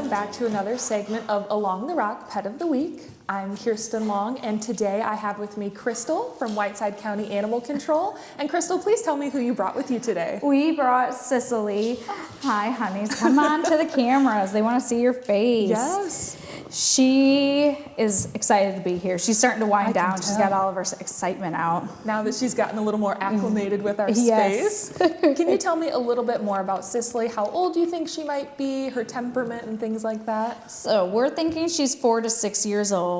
welcome back to another segment of Along the Rock Pet of the Week. I'm Kirsten Long, and today I have with me Crystal from Whiteside County Animal Control. And Crystal, please tell me who you brought with you today. We brought Sicily. Hi, honeys. Come on to the cameras. They want to see your face. Yes. She is excited to be here. She's starting to wind down. She's tell. got all of her excitement out. Now that she's gotten a little more acclimated with our Yes. space, can you tell me a little bit more about Sicily? How old do you think she might be, her temperament and things like that? So we're thinking she's 4 to 6 years old.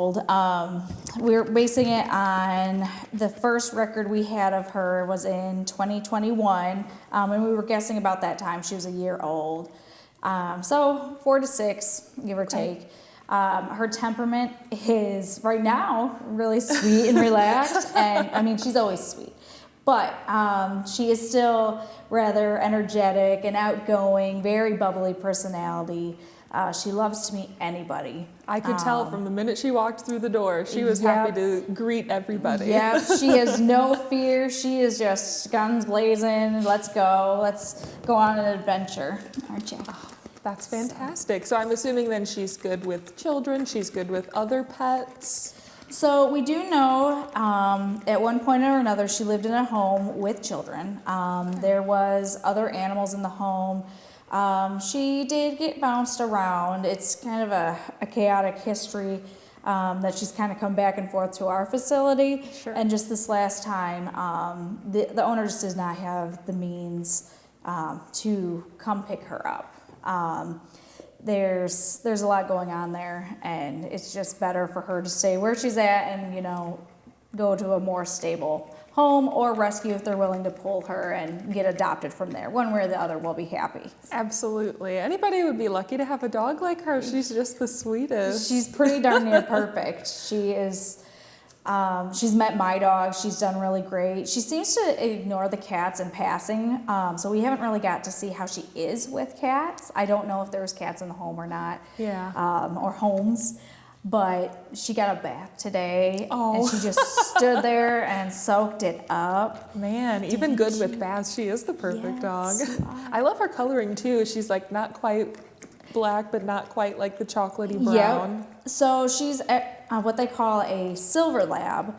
We're basing it on the first record we had of her was in 2021, and we were guessing about that time she was a year old. So 4 to 6, give or take. Her temperament is right now really sweet and relaxed, and I mean she's always sweet, but she is still rather energetic and outgoing, very bubbly personality. She loves to meet anybody. I could tell from the minute she walked through the door, she was happy to greet everybody. Yeah, she has no fear. She is just guns blazing. Let's go on an adventure, aren't you? That's fantastic. So I'm assuming then she's good with children, she's good with other pets. So we do know at one point or another she lived in a home with children. There was other animals in the home. She did get bounced around. It's kind of a chaotic history that she's kind of come back and forth to our facility. Sure. And just this last time, the owner just does not have the means to come pick her up. There's a lot going on there, and it's just better for her to stay where she's at and, go to a more stable home or rescue if they're willing to pull her and get adopted from there. One way or the other, we'll be happy. Absolutely. Anybody would be lucky to have a dog like her. She's just the sweetest. She's pretty darn near perfect. She is. She's met my dog. She's done really great. She seems to ignore the cats in passing, so we haven't really got to see how she is with cats. I don't know if there was cats in the home or not, or homes, but she got a bath today, and she just stood there and soaked it up. Man, even good with baths. She is the perfect dog. I love her coloring too. She's like not quite black, but not quite like the chocolatey brown. Yep. So she's what they call a silver lab.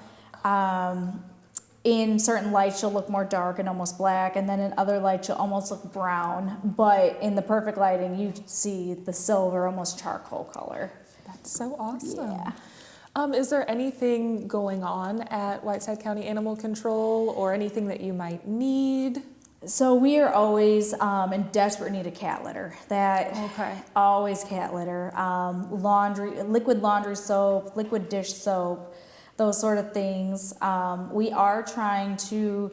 In certain lights, she'll look more dark and almost black, and then in other lights, she'll almost look brown. But in the perfect lighting, you see the silver, almost charcoal color. That's so awesome. Yeah. Is there anything going on at Whiteside County Animal Control or anything that you might need? So we are always in desperate need of cat litter. Always cat litter. Laundry, liquid laundry soap, liquid dish soap, those sort of things. We are trying to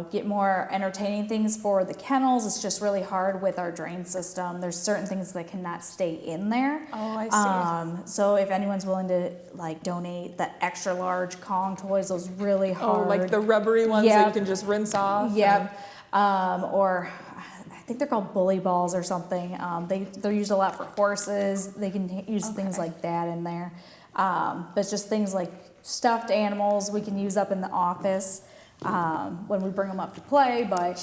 get more entertaining things for the kennels. It's just really hard with our drain system. There's certain things that cannot stay in there. Oh, I see. So if anyone's willing to donate the extra large Kong toys, those really hard. Oh, like the rubbery ones that you can just rinse off? Yep. Or I think they're called bully balls or something. They're used a lot for horses. They can use things like that in there. But it's just things like stuffed animals we can use up in the office when we bring them up to play. But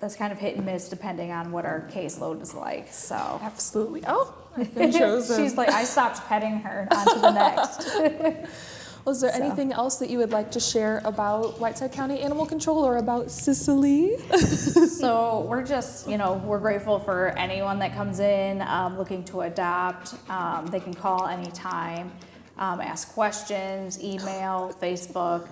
that's kind of hit and miss depending on what our caseload is like. So absolutely. Oh, I've been chosen. She's like, I stopped petting her. On to the next. Was there anything else that you would like to share about Whiteside County Animal Control or about Sicily? So we're just, we're grateful for anyone that comes in looking to adopt. They can call anytime, ask questions, email, Facebook.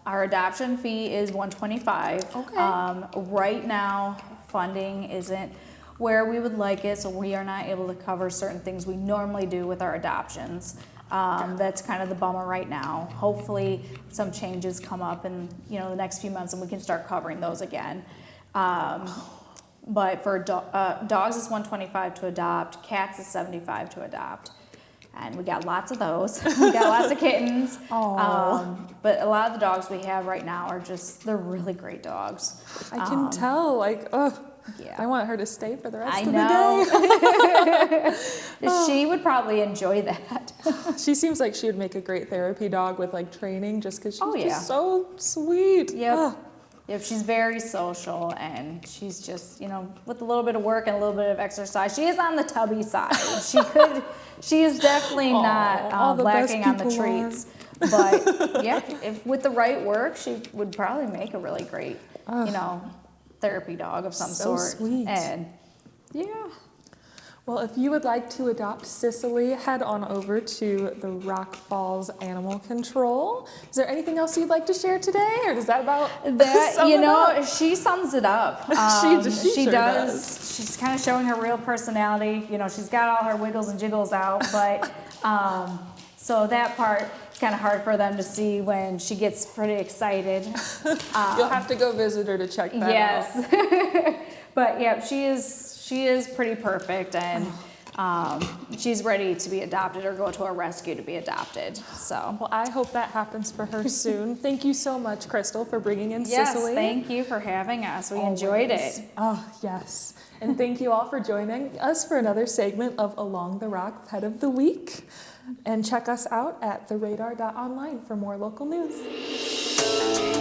Our adoption fee is $125. Okay. Right now, funding isn't where we would like it, so we are not able to cover certain things we normally do with our adoptions. That's kind of the bummer right now. Hopefully some changes come up in the next few months and we can start covering those again. But for dogs it's $125 to adopt, cats is $75 to adopt. And we got lots of those. We got lots of kittens. But a lot of the dogs we have right now they're really great dogs. I can tell, I want her to stay for the rest of the day. She would probably enjoy that. She seems like she would make a great therapy dog with training just because she's just so sweet. Yep. Yep, she's very social, and she's just, with a little bit of work and a little bit of exercise, she is on the tubby side. She is definitely all not the best lacking on the people treats. But yeah, if with the right work, she would probably make a really great, therapy dog of some So sort. sweet. And yeah. Well, if you would like to adopt Sicily, head on over to the Rock Falls Animal Control. Is there anything else you'd like to share today, or does that about that? sum it up? She sums it up. She sure does. She's kind of showing her real personality. She's got all her wiggles and jiggles out, but so that part is kind of hard for them to see when she gets pretty excited. You'll have to go visit her to check that out. Yes. But yeah, she is pretty perfect, and she's ready to be adopted or go to a rescue to be adopted. So, well, I hope that happens for her soon. Thank you so much, Crystal, for bringing in Sicily. Yes, thank you for having us. We enjoyed it. Oh, yes. And thank you all for joining us for another segment of Along the Rock Pet of the Week. And check us out at theradar.online for more local news.